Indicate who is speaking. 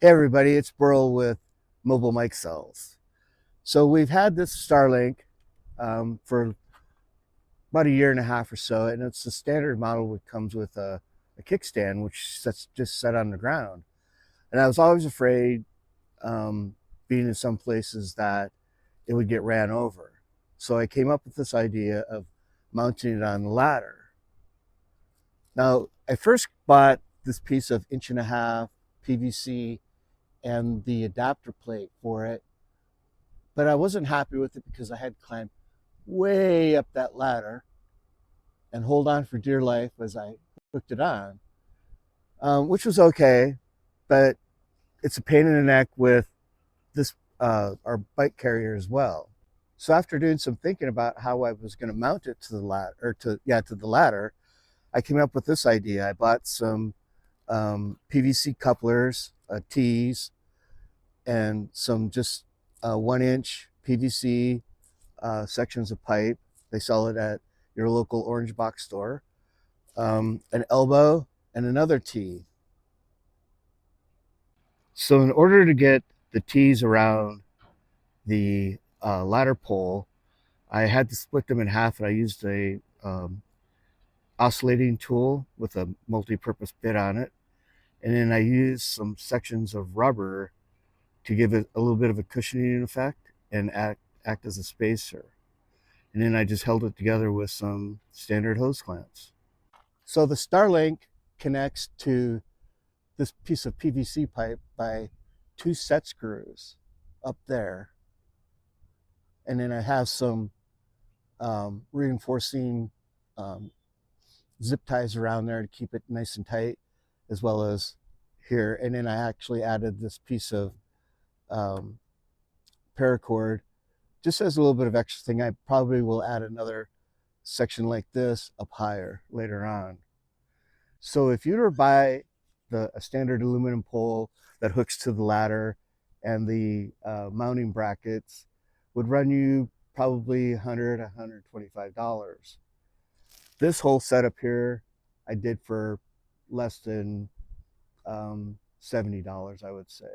Speaker 1: Hey everybody, it's Burl with Mobile Mikesells. So we've had this Starlink for about a year and a half or so, and it's the standard model which comes with a kickstand, which sets just set on the ground. And I was always afraid, being in some places, that it would get ran over. So I came up with this idea of mounting it on the ladder. Now, I first bought this piece of 1.5 inch PVC and the adapter plate for it, but I wasn't happy with it because I had to climb way up that ladder and hold on for dear life as I hooked it on, which was okay, but it's a pain in the neck with this our bike carrier as well. So after doing some thinking about how I was going to mount it to the ladder, to the ladder, I came up with this idea. I bought some PVC couplers, T's, and some just 1 inch PVC sections of pipe. They sell it at your local orange box store. An elbow and another T. So in order to get the T's around the ladder pole, I had to split them in half, and I used a oscillating tool with a multi-purpose bit on it. And then I used some sections of rubber to give it a little bit of a cushioning effect and act as a spacer. And then I just held it together with some standard hose clamps. So the Starlink connects to this piece of PVC pipe by 2 set screws up there. And then I have some reinforcing zip ties around there to keep it nice and tight, as well as here. And then I actually added this piece of paracord just as a little bit of extra thing. I probably will add another section like this up higher later on. So if you were to buy a standard aluminum pole that hooks to the ladder, and the mounting brackets would run you probably $100, $125. This whole setup here I did for less than $70, I would say.